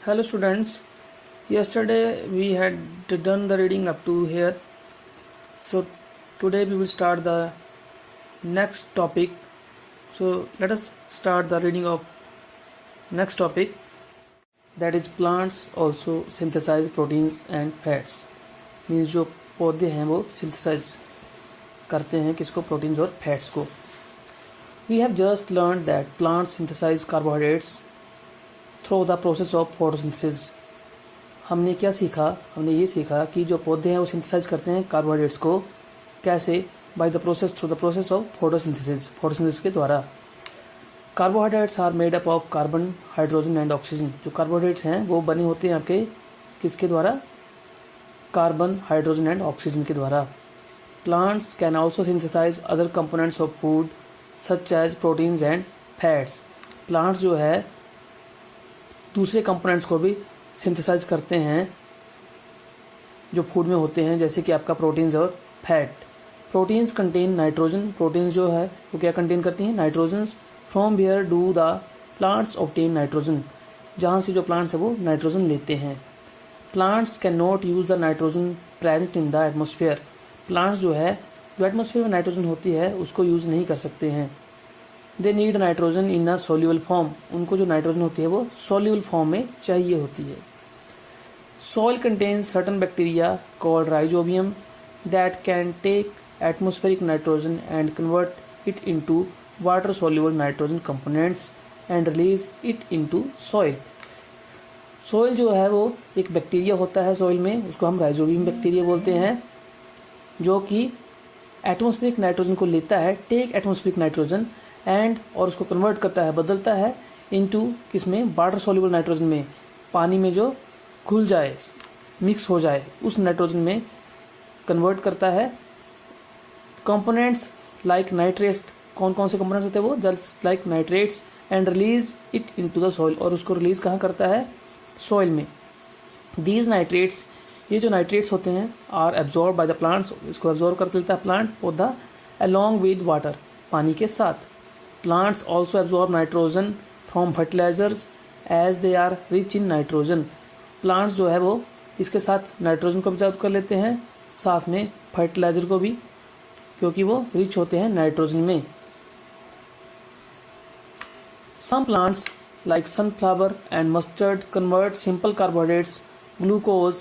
Hello students, yesterday we had done the reading up to here. So today we will start the next topic. So let us start the reading of next topic, that is plants also synthesize proteins and fats. Means जो पौधे हैं वो synthesise करते हैं किसको, proteins और fats को. We have just learned that plants synthesize carbohydrates through the process of photosynthesis. हमने क्या सीखा, हमने ये सीखा कि जो पौधे हैं वो सिंथेसाइज करते हैं कार्बोहाइड्रेट्स को. कैसे? By the process, through the process of photosynthesis, photosynthesis के द्वारा. Carbohydrates are made up of carbon, hydrogen and oxygen. जो कार्बोहाइड्रेट्स हैं वो बने होते हैं आपके किसके द्वारा? कार्बन, हाइड्रोजन एंड ऑक्सीजन के द्वारा. Plants can also synthesise other components of food such as proteins and fats. Plants जो है दूसरे कंपोनेंट्स को भी सिंथेसाइज करते हैं जो फूड में होते हैं, जैसे कि आपका प्रोटीन्स और फैट. Proteins contain nitrogen. प्रोटीन्स जो है वो क्या कंटेन करती हैं? Nitrogen. From where do the plants obtain nitrogen. जहाँ से जो प्लांट्स है वो नाइट्रोजन लेते हैं. Plants can not use the nitrogen present in the atmosphere. Plants जो है, जो एटमोसफियर में नाइट्रोजन होती है उसको यूज नहीं कर सकते हैं. They need nitrogen in a soluble form. उनको जो नाइट्रोजन होती है वो सोल्यूबल फॉर्म में चाहिए होती है. Soil contains certain bacteria called rhizobium that can take atmospheric nitrogen and convert it into water-soluble nitrogen components and release it into soil. Soil जो है वो एक बैक्टीरिया होता है सॉइल में, उसको हम राइजोबियम बैक्टीरिया बोलते हैं, जो कि एटमॉस्फेरिक नाइट्रोजन को लेता है, टेक एटमॉस्फेरिक नाइट्रोजन एंड, और उसको कन्वर्ट करता है, बदलता है इनटू किसमें? वाटर सोल्यूबल नाइट्रोजन में. पानी में जो घुल जाए, मिक्स हो जाए, उस नाइट्रोजन में कन्वर्ट करता है. Components like nitrates. कौन कौन से कंपोनेंट्स होते हैं वो? Just like nitrates. And release it into the soil. और उसको रिलीज कहाँ करता है? सॉइल में. दीज नाइट्रेट्स, ये जो नाइट्रेट्स होते हैं, are absorb by the plants. इसको एब्जॉर्ब कर लेता है प्लांट, पौधा, अलॉन्ग विद वाटर, पानी के साथ. Plants also absorb nitrogen from fertilisers as they are rich in nitrogen. Plants जो है वो इसके साथ नाइट्रोजन को एब्जॉर्ब कर लेते हैं, साथ में फर्टिलाइजर को भी, क्योंकि वो रिच होते हैं नाइट्रोजन में. Some plants like sunflower and mustard convert simple carbohydrates, glucose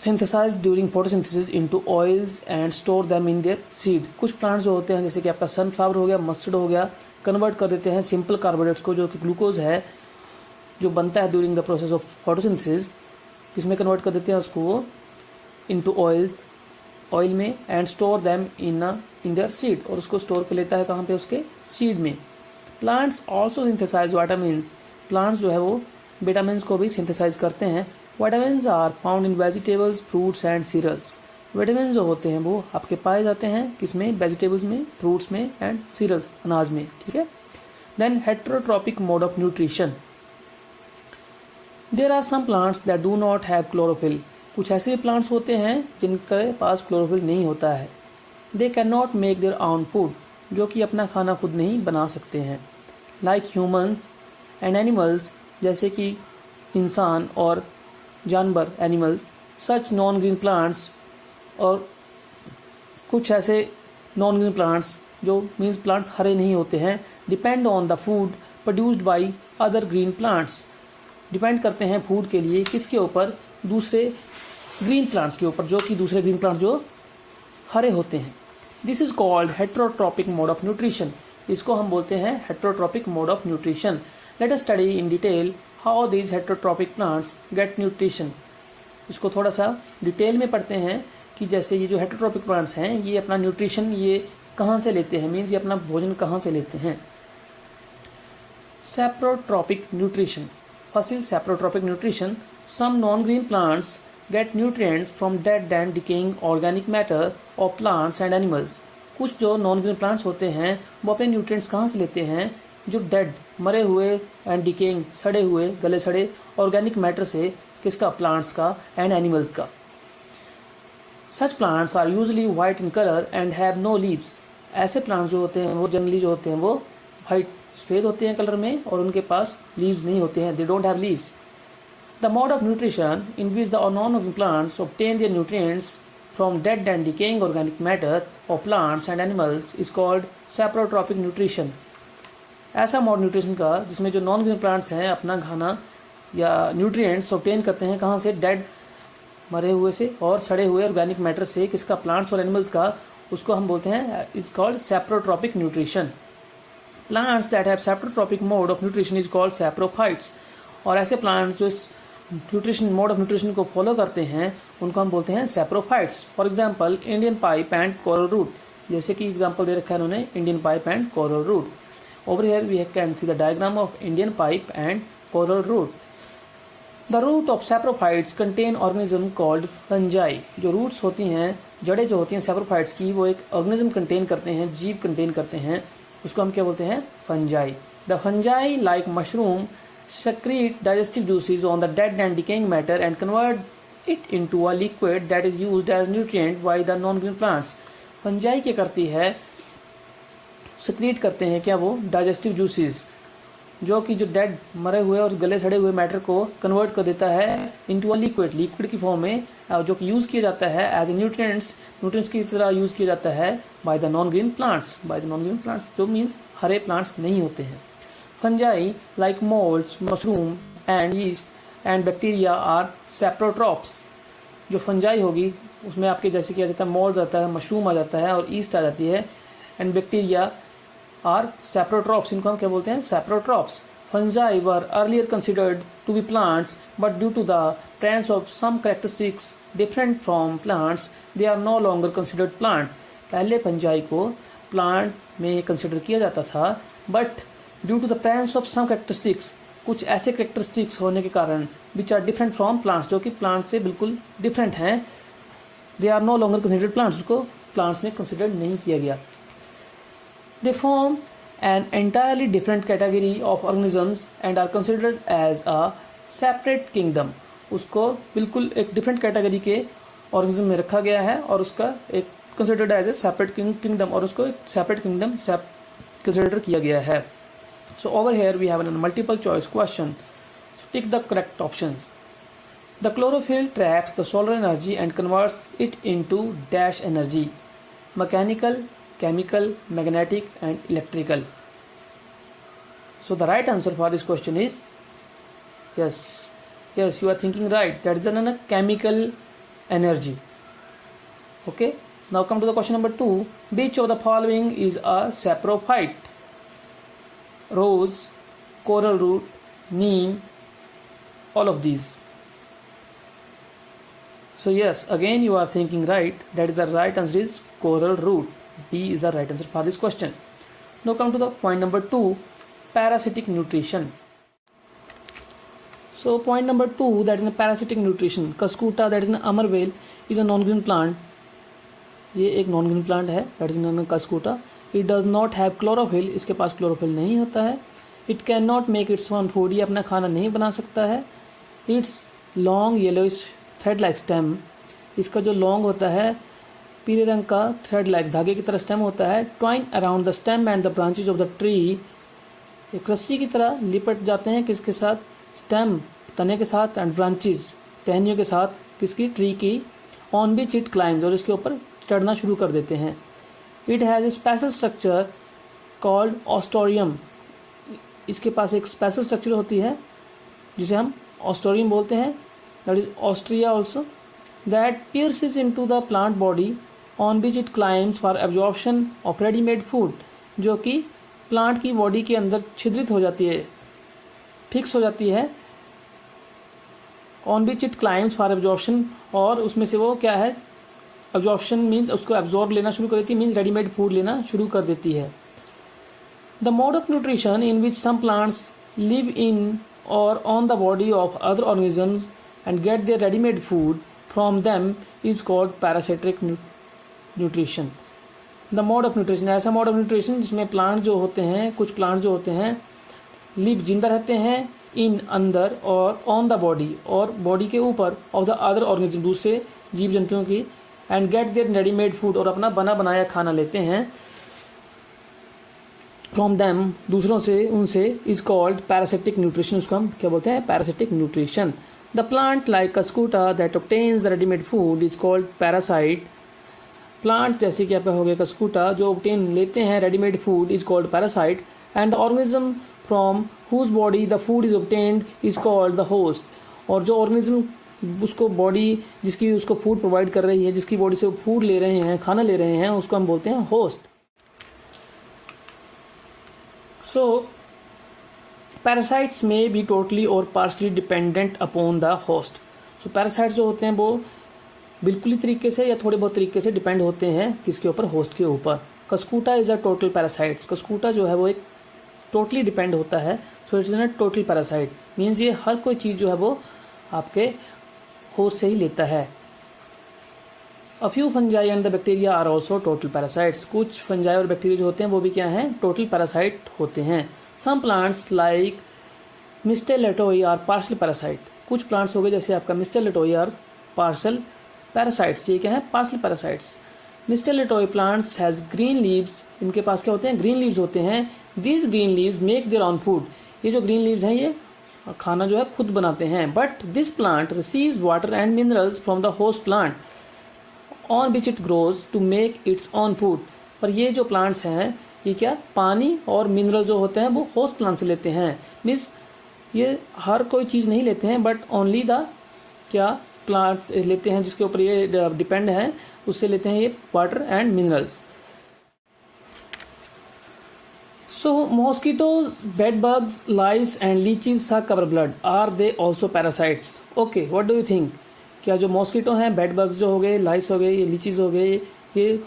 synthesised during photosynthesis into oils and store them in their seed. कुछ प्लांट्स जो होते हैं, जैसे कि आपका सनफ्लावर हो गया, मस्टर्ड हो गया, कन्वर्ट कर देते हैं सिंपल कार्बोहाइड्रेट्स को, जो कि ग्लूकोज है, जो बनता है during the process of photosynthesis, किसमें कन्वर्ट कर देते हैं उसको वो? इनटू ऑयल्स, ऑयल में, and store them in their seed, और उसको स्टोर कर लेता है कहाँ पे? उसके सीड में. Plants also synthesise vitamins. Plants जो है वो विटामिन्स को भी सिंथेसाइज करते हैं. Vitamins are found in vegetables, fruits and cereals. Vitamin जो होते हैं वो आपके पाए जाते हैं किसमें? वेजिटेबल्स में, फ्रूट्स में एंड सीरियल्स, अनाज में. ठीक है. Then heterotrophic mode of nutrition. There are some plants that do not have chlorophyll. कुछ ऐसे भी प्लांट्स होते हैं जिनके पास क्लोरोफिल नहीं होता है. They can not make their own food. जो कि अपना खाना खुद नहीं बना सकते हैं. Like humans and animals. जैसे कि इंसान और जानवर, एनिमल्स. सच नॉन ग्रीन प्लांट्स. और कुछ ऐसे नॉन ग्रीन प्लांट्स जो मीन्स प्लांट्स हरे नहीं होते हैं, depend on the food produced by other green plants. Depend करते हैं फूड के लिए किसके ऊपर? दूसरे ग्रीन प्लांट्स के ऊपर, जो कि दूसरे ग्रीन प्लांट्स जो हरे होते हैं. This is called heterotrophic mode of nutrition. इसको हम बोलते हैं heterotrophic mode of nutrition. Let us study in detail how these heterotrophic plants get nutrition. इसको थोड़ा सा डिटेल में पढ़ते हैं कि जैसे ये जो हेटेरोट्रॉपिक प्लांट्स हैं, ये अपना न्यूट्रिशन ये कहाँ से लेते हैं, मीन्स ये अपना भोजन कहाँ से लेते हैं. Saprotrophic nutrition. First is saprotropic nutrition. Some non-green plants get nutrients from dead and decaying organic matter of plants and animals. कुछ जो नॉन ग्रीन प्लांट्स होते हैं वो अपने न्यूट्रिएंट्स कहाँ से लेते हैं? जो डेड, मरे हुए, एंड डिकेइंग, सड़े हुए, गले सड़े ऑर्गेनिक मैटर से. किसका? प्लांट्स का एंड एनिमल्स का. Such plants are usually white in color and have no leaves. ऐसे प्लांट्स जो होते हैं वो जनरली जो होते हैं वो वाइट सफ़ेद होते हैं कलर में और उनके पास लीव्स नहीं होते हैं, they don't have leaves. The mode of nutrition in which the non-living plants obtain their nutrients from dead and decaying organic matter of plants and animals is called saprotrophic nutrition। ऐसा mode nutrition का जिसमें जो non living plants हैं अपना खाना या nutrients obtain करते हैं कहाँ से, डेड मरे हुए से और सड़े हुए ऑर्गेनिक मैटर से, किसका, प्लांट्स और एनिमल्स का, उसको हम बोलते हैं is called saprotrophic nutrition. Plants that have saprotrophic mode of nutrition is called saprophytes. और ऐसे प्लांट्स जो न्यूट्रिशन मोड ऑफ न्यूट्रिशन को फॉलो करते हैं उनको हम बोलते हैं saprophytes. For example Indian pipe and coral root, जैसे कि एग्जांपल दे रखा है उन्होंने Indian pipe and coral root. Over here we can see the diagram of Indian pipe and coral root. The root of saprophytes contain organism called fungi. जो roots होती हैं, जड़ें जो होती हैं सैप्रोफाइट्स की, वो एक ऑर्गेनिज्म कंटेन करते हैं, जीव कंटेन करते हैं, उसको हम क्या बोलते हैं, fungi. The fungi like mushroom secrete digestive juices on the dead and decaying matter and convert it into a liquid that is used as nutrient by the non-green plants। Fungi क्या करती है, secrete करते हैं क्या वो digestive juices, जो कि जो डेड मरे हुए और गले सड़े हुए मैटर को कन्वर्ट कर देता है इनटू अ लिक्विड, लिक्विड की फॉर्म में, जो कि यूज किया जाता है एज ए न्यूट्रिएंट्स की तरह यूज किया जाता है by the non green plants, जो मीन्स हरे प्लांट्स नहीं होते हैं। Fungi like molds, mushroom and yeast and bacteria are saprotrophs। जो फंजाई होगी उसमें आपके जैसे किया जाता है, मोल्ड्स आता है, मशरूम आ जाता है और ईस्ट आ जाती है, एंड बैक्टीरिया आर सैप्रोट्रॉप्स। इनको हम क्या बोलते हैं, saprotrophs. Fungi were earlier considered to be plants but due to the presence of some characteristics different from plants they are no longer considered plant. पहले फंजाई को plant में consider किया जाता था, but due to the presence of some characteristics, कुछ ऐसे characteristics होने के कारण, which are different from plants, जो कि प्लांट्स से बिल्कुल डिफरेंट हैं, they are no longer considered plants, उसको प्लांट्स में कंसिडर नहीं किया गया। They form an entirely different category of organisms and are considered as a separate kingdom. उसको बिल्कुल एक डिफरेंट कैटेगरी के ऑर्गेनिज्म में रखा गया है और उसका एक considered as a separate kingdom, और उसको एक सेपरेट किंगडम कंसिडर किया गया है। So over here we have a multiple choice question. So tick the correct options. The chlorophyll traps the solar energy and converts it into dash energy: mechanical, chemical, magnetic and electrical. So the right answer for this question is yes, you are thinking right. That is a chemical energy. Okay. Now come to the question number 2. Which of the following is a saprophyte? Rose, coral root, neem, all of these. So yes, again you are thinking right. That is the right answer is coral root. B is the right answer for this question. Now come to the point number 2, parasitic nutrition. So point number 2, that is a parasitic nutrition. Cuscuta, that is an amarvale, is a non-green plant. ये एक non green plant है, that is non Cuscuta. It does not have chlorophyll, इसके पास chlorophyll नहीं होता है। It can not make its own food, ये अपना खाना नहीं बना सकता है। It's long yellowish thread like stem, इसका जो लॉन्ग होता है पीले रंग का थ्रेड लाइक धागे की तरह स्टेम होता है। Twine around the stem and the branches of the tree, एक रस्सी की तरह लिपट जाते हैं किसके साथ, स्टेम तने के साथ, एंड ब्रांचेज टहनियों के साथ, किसकी, ट्री की। ऑन विच इट क्लाइम्स, और इसके ऊपर चढ़ना शुरू कर देते हैं। It has a special structure called haustorium, इसके पास एक स्पेशल स्ट्रक्चर होती है जिसे हम ऑस्टोरियम बोलते हैं, that is Austria also, that pierces into the plant body on which it climbs for absorption of readymade food, जो कि प्लांट की बॉडी के अंदर छिद्रित हो जाती है, फिक्स हो जाती है। On which it climbs for absorption, और उसमें से वो क्या है, एब्जॉर्प्शन मीन्स उसको एब्जॉर्ब लेना शुरू कर देती है, मीन्स रेडीमेड फूड लेना शुरू कर देती है। The mode of nutrition in which some plants live in और on the body of other organisms and get their readymade food from them is called parasitic nutrition. The mode of nutrition, ऐसा mode of nutrition जिसमें plant जो होते हैं, कुछ plant जो होते हैं लिव जिंदा रहते हैं, इन अंदर, और ऑन द बॉडी, और बॉडी के ऊपर, ऑफ द अदर ऑर्गेनिज्म दूसरे जीव जंतुओं की, and get their readymade food, और अपना बना बनाया खाना लेते हैं फ्रॉम देम, दूसरों से, उनसे, इज कॉल्ड पैरासिटिक न्यूट्रिशन, उसको हम क्या बोलते हैं, parasitic nutrition. The plant like Cuscuta that obtains the readymade food is called parasite. Plant जैसे कि आपका हो गया कस्कूटा, जो ऑब्टेन लेते हैं readymade food, is called parasite. And the organism from whose body the food is obtained is called the host. और जो ऑर्गेनिज्म उसको बॉडी जिसकी उसको फूड प्रोवाइड कर रही है, जिसकी बॉडी से वो फूड ले रहे हैं, खाना ले रहे हैं, उसको हम बोलते हैं होस्ट। सो पैरासाइट्स में बी टोटली और partially dependent upon the host. So parasites जो होते हैं वो बिल्कुली तरीके से या थोड़े बहुत तरीके से डिपेंड होते हैं किसके ऊपर, होस्ट के ऊपर। कस्कूटा इज अ टोटल पैरासाइट्स, कस्कूटा जो है वो एक टोटली डिपेंड होता है। So it's a total parasite, means ये हर कोई चीज जो है वो आपके होस्ट से ही लेता है। A few fungi and the bacteria are also total parasites, कुछ फंजाई और बैक्टीरिया जो होते हैं वो भी क्या हैं, टोटल पैरासाइट होते हैं। Some plants like mistletoe are partial parasite, कुछ प्लांट्स हो गए जैसे आपका मिस्टेलेटोई आर पार्शल पैरासाइट्स, ये क्या है, partial parasites. Mistletoe plants has green leaves, इनके पास क्या होते हैं, ग्रीन लीव्स होते हैं। These green leaves make their own food, ये जो ग्रीन लीव्स हैं ये खाना जो है खुद बनाते हैं। But this plant receives water and minerals from the host plant on which it grows to make its own food. पर ये जो प्लांट्स हैं ये क्या, पानी और मिनरल जो होते हैं वो होस्ट प्लांट से लेते हैं। मीन्स ये हर कोई चीज नहीं लेते हैं, बट ओनली द क्या प्लांट्स लेते हैं जिसके ऊपर ये डिपेंड है, उससे लेते हैं ये water and minerals. So mosquitoes, bed bugs, lice and leeches suck our blood. Are they also parasites? Okay, what do you think? क्या जो मॉस्किटो हैं, बेड बग्स जो हो गए, लाइस हो गए, ये लीचीज हो गए, ये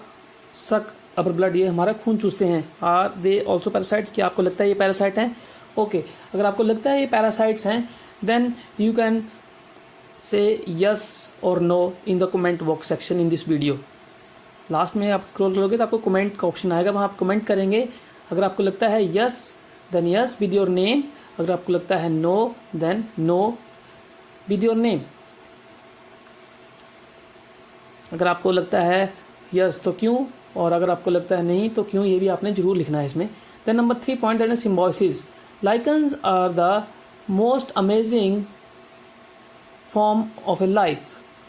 सक अवर ब्लड, ये हमारा खून चूसते हैं। आर दे ऑल्सो पैरासाइट्स, क्या आपको लगता है ये पैरासाइट हैं? ओके, अगर आपको लगता है ये पैरासाइट्स हैं then you can say yes और no in the comment box section in this video. Last में आप स्क्रॉल करोगे तो आपको कमेंट का ऑप्शन आएगा, वहां आप कमेंट करेंगे। अगर आपको लगता है yes then yes with your name, अगर आपको लगता है no then no with your name. अगर आपको लगता है यस तो क्यों, और अगर आपको लगता है नहीं तो क्यों, ये भी आपने जरूर लिखना है इसमें। देन नंबर 3 पॉइंट है symbiosis. Lichens are the most amazing form of a life.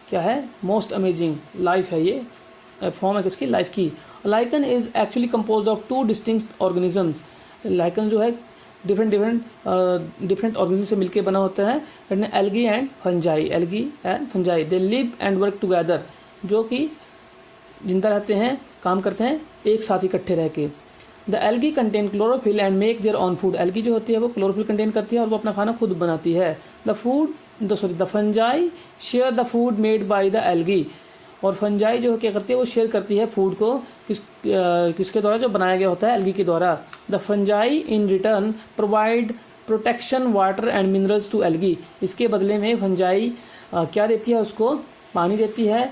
क्या है, मोस्ट अमेजिंग लाइफ है, ये फॉर्म है किसकी, लाइफ की। Lichen is actually compose of 2 distinct organisms. Lichen जो है डिफरेंट ऑर्गेनिज्म से मिलकर बना होता है, algae and fungi, algae and fungi. They live and work together, जो कि जिंदा रहते हैं, काम करते हैं एक साथ इकट्ठे रह के। The algae contain chlorophyll and make their own food, algae जो होती है वो क्लोरोफिल कंटेन करती है और वो अपना खाना खुद बनाती है। The fungi share the food made by the algae, और फंजाई जो क्या करती है वो शेयर करती है फूड को किसके द्वारा, जो बनाया गया होता है एल्गी के द्वारा। The fungi in return provide protection water and minerals to algae, इसके बदले में फंजाई क्या देती है, उसको पानी देती है,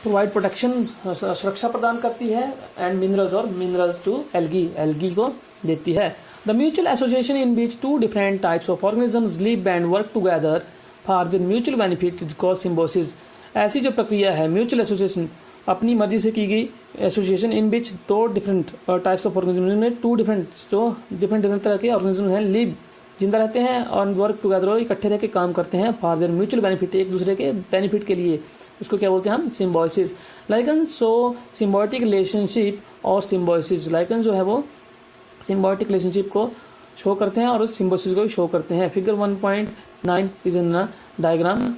प्रोवाइड प्रोटेक्शन सुरक्षा प्रदान करती है, एंड मिनरल्स और मिनरल्स टू एल्गी, एल्गी को देती है। The mutual association in beach 2 different types of organisms live and work together for the mutual benefit is called Symbiosis. ऐसी जो प्रक्रिया है म्यूचुअल एसोसिएशन, अपनी मर्जी से की गई association, in beach 2 different types of organism में 2 डिफरेंट तरह के ऑर्गेनिज्म हैं, लिव जिंदा रहते हैं, और वर्क टुगेदर इकट्ठे रह के काम करते हैं फॉर देयर म्यूचुअल बेनिफिट, एक दूसरे के बेनिफिट के लिए। उसको क्या बोलते हैं हम, सिम्बोसिस। लाइकन सो सिम्बायोटिक रिलेशनशिप और सिम्बोसिस, लाइकन जो है वो सिम्बायोटिक रिलेशनशिप को शो करते हैं और सिम्बोसिस को भी शो करते हैं। Figure 1.9 is in diagram.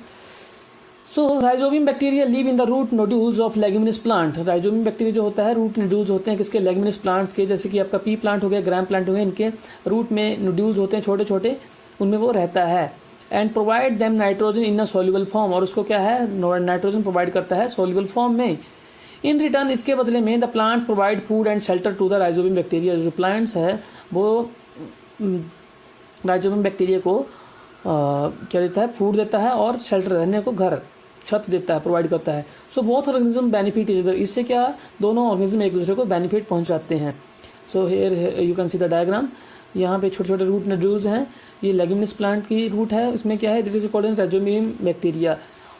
So rhizobium bacteria live in the root nodules of leguminous plant. Rhizobium bacteria जो होता है रूट नोड्यूल्स होते हैं किसके, लेग्यूमिनस प्लांट्स के, जैसे कि आपका पी प्लांट हो गया, ग्राम प्लांट हो गया, इनके रूट में नोड्यूल्स होते हैं छोटे छोटे, उनमें वो रहता है। And provide them nitrogen in a soluble form, और उसको क्या है, नाइट्रोजन प्रोवाइड करता है सोल्यूबल फॉर्म में। इन रिटर्न, इसके बदले में the plant provide food and shelter to the rhizobium bacteria. जो प्लांट्स है वो राइजोबियम बैक्टीरिया को क्या देता है, फूड देता है और शेल्टर, रहने को घर, छत देता है, प्रोवाइड करता है। So both organism benefit is, इससे क्या दोनों ऑर्गेनिज्म एक दूसरे को बेनिफिट पहुंचाते हैं। So here you can see the diagram, यहाँ पे छोटे छोटे रूट नोड्यूल्स हैं, ये लेग्यूमिनस प्लांट की रूट है, इसमें क्या है, this is called rhizobium bacteria,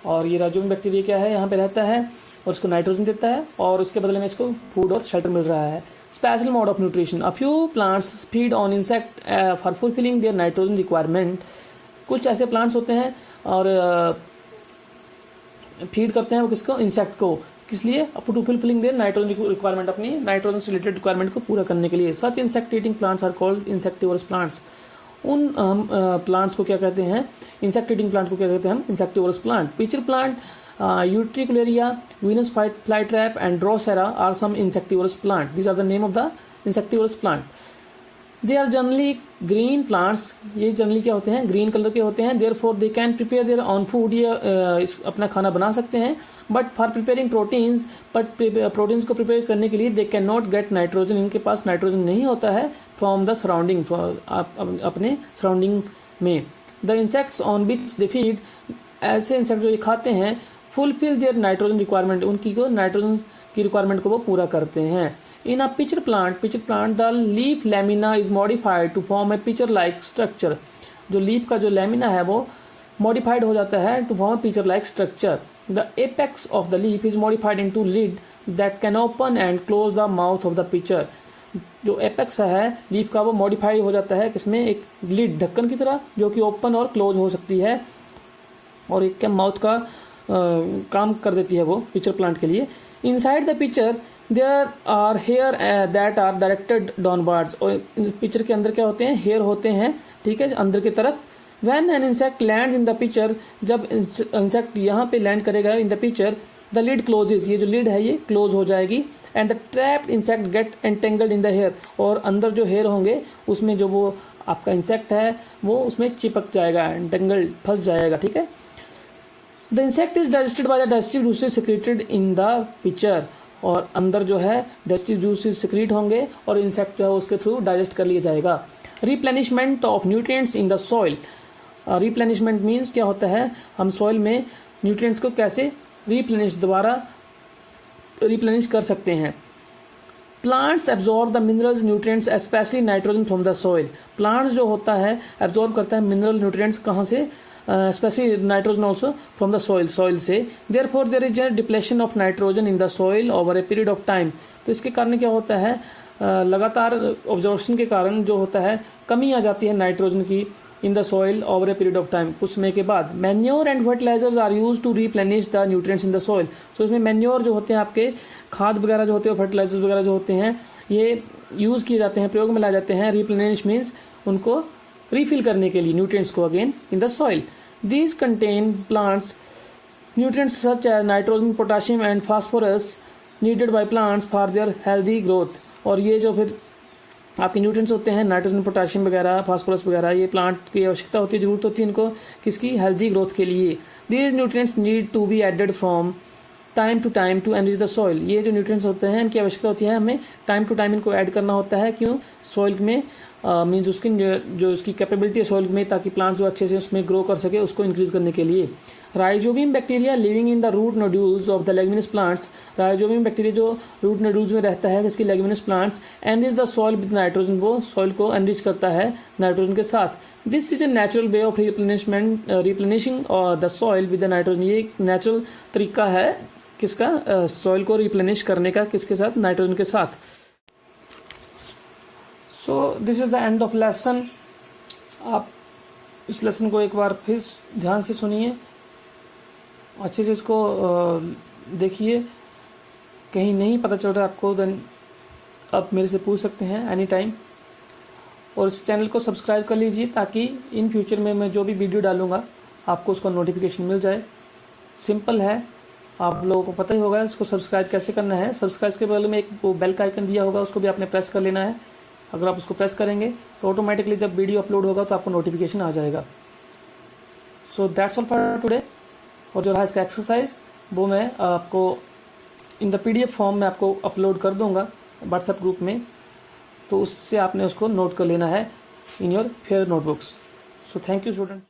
और ये राइजोबियम बैक्टीरिया क्या है, यहाँ पे रहता है और इसको नाइट्रोजन देता है और उसके बदले में इसको फूड और शेल्टर मिल रहा है। Special mode of nutrition. A few plants feed on insect for fulfilling their nitrogen requirement. कुछ ऐसे प्लांट्स होते हैं और फीड करते हैं वो किसको, इंसेक्ट को, किस लिए, to fulfilling their nitrogen requirement, अपनी नाइट्रोजन से रिलेटेड रिक्वायरमेंट को पूरा करने के लिए. Such insect eating plants are called insectivorous plants. उन प्लांट्स को क्या कहते हैं, इंसेक्ट ईटिंग प्लांट को क्या कहते हैं हम, insectivorous plant. Pitcher plant, Utricularia, Venus flytrap and Drosera are some insectivorous plant. These are the name of the insectivorous plant. They are generally green plants. ये जनरली क्या होते हैं, ग्रीन कलर के होते हैं. Therefore they can prepare their own food. ये अपना खाना बना सकते हैं. But for preparing proteins, proteins को प्रिपेयर करने के लिए they cannot get nitrogen. इनके पास नाइट्रोजन नहीं होता है from the surrounding, अपने सराउंडिंग में. The insects on which they feed, ऐसे इंसेक्ट जो ये खाते हैं, फुलफिल देयर नाइट्रोजन रिक्वायरमेंट, उनकी को नाइट्रोजन की रिक्वायरमेंट को वो पूरा करते हैं. In a pitcher plant the leaf lamina is modified to form a pitcher like structure. जो लीफ का जो लैमिना है वो मॉडिफाइड हो जाता है to form a pitcher like structure. The apex of the leaf is modified into lid that can open and close the mouth of the pitcher. जो apex है लीफ का वो मॉडिफाई हो जाता है किसमें, एक लिड, ढक्कन की तरह, जो कि ओपन और क्लोज हो सकती है और एक माउथ का काम कर देती है वो पिचर प्लांट के लिए. Inside the pitcher there are hair that are directed downwards. और पिचर के अंदर क्या होते हैं, हेयर होते हैं, ठीक है, अंदर की तरफ. When an insect lands in the pitcher, जब इंसेक्ट यहाँ पे लैंड करेगा in the pitcher, the lid closes, ये जो लिड है ये क्लोज हो जाएगी. And the trapped insect get entangled in the hair, और अंदर जो हेयर होंगे उसमें जो वो आपका इंसेक्ट है वो उसमें चिपक जाएगा, एंटेंगल्ड, फंस जाएगा, ठीक है. The insect is digested by the digestive juices secreted in the pitcher, और अंदर जो है डाइजेस्टिव जूसेस सिक्रेट होंगे और इंसेक्ट जो है उसके थ्रू डाइजेस्ट कर लिया जाएगा. Replenishment of nutrients in the soil. Replenishment means क्या होता है, हम सॉइल में न्यूट्रिएंट्स को कैसे दोबारा रिप्लेनिश कर सकते हैं. Plants absorb the minerals nutrients specially nitrogen from the soil. Plants जो होता है एब्जॉर्ब करता है मिनरल न्यूट्रिएंट्स कहाँ से, specially nitrogen also from the soil से. Therefore there is a depletion of nitrogen in the soil over a period of time. तो इसके कारण क्या होता है, लगातार ऑब्जॉर्प्शन के कारण जो होता है कमी आ जाती है नाइट्रोजन की in the soil over a period of time, कुछ समय के बाद. Manure and fertilisers are used to replenish the nutrients in the soil. So इसमें मैन्योर जो होते हैं, आपके खाद वगैरह जो होते हैं, फर्टिलाइजर्स वगैरह जो होते हैं, ये यूज किए जाते हैं, प्रयोग में लाए जाते हैं. रिप्लेनिश मीन्स उनको रिफिल करने के लिए न्यूट्रिएंट्स को again in the soil. These contain plants nutrients such as nitrogen, potassium and phosphorus needed by plants for their healthy growth. और ये जो फिर आपके न्यूट्रिएंट्स होते हैं, नाइट्रोजन, पोटाशियम वगैरह, फास्फोरस वगैरह, ये प्लांट की आवश्यकता होती है, जरूरत होती है इनको किसकी, हेल्दी ग्रोथ के लिए. These nutrients need to be added from time to time to enrich the soil. ये जो न्यूट्रिएंट्स होते हैं इनकी आवश्यकता होती है, हमें टाइम टू टाइम इनको ऐड करना होता है. क्यों, सॉइल में मीन्स उसकी जो उसकी कैपेबिलिटी है सॉइल में, ताकि प्लांट जो अच्छे से उसमें ग्रो कर सके, उसको इंक्रीज करने के लिए. Rhizobium bacteria living in the root nodules of the leguminous plants. Rhizobium bacteria जो रूट नोड्यूल्स में रहता है इसकी leguminous plants, enrich the soil with nitrogen, वो सॉइल को एनरिच करता है नाइट्रोजन के साथ. This is a natural way of replenishing the soil with the nitrogen. ये एक नेचुरल तरीका है किसका, सॉइल को रिप्लेनिश करने का, किसके साथ, नाइट्रोजन के साथ. So this is the end of lesson. आप इस लेसन को एक बार फिर ध्यान से सुनिए, अच्छे से इसको देखिए. कहीं नहीं पता चल रहा आपको, देन आप मेरे से पूछ सकते हैं एनी टाइम. और इस चैनल को सब्सक्राइब कर लीजिए ताकि इन फ्यूचर में मैं जो भी वीडियो डालूंगा आपको उसका नोटिफिकेशन मिल जाए. सिंपल है, आप लोगों को पता ही होगा इसको सब्सक्राइब कैसे करना है. सब्सक्राइब के बगल में एक वो बेल का आइकन दिया होगा, उसको भी आपने प्रेस कर लेना है. अगर आप उसको प्रेस करेंगे तो ऑटोमेटिकली जब वीडियो अपलोड होगा तो आपको नोटिफिकेशन आ जाएगा. So that's all for today. और जो रहा इसका एक्सरसाइज वो मैं आपको इन द PDF फॉर्म में आपको अपलोड कर दूंगा व्हाट्सएप ग्रुप में, तो उससे आपने उसको नोट कर लेना है in your fair notebooks. So thank you student.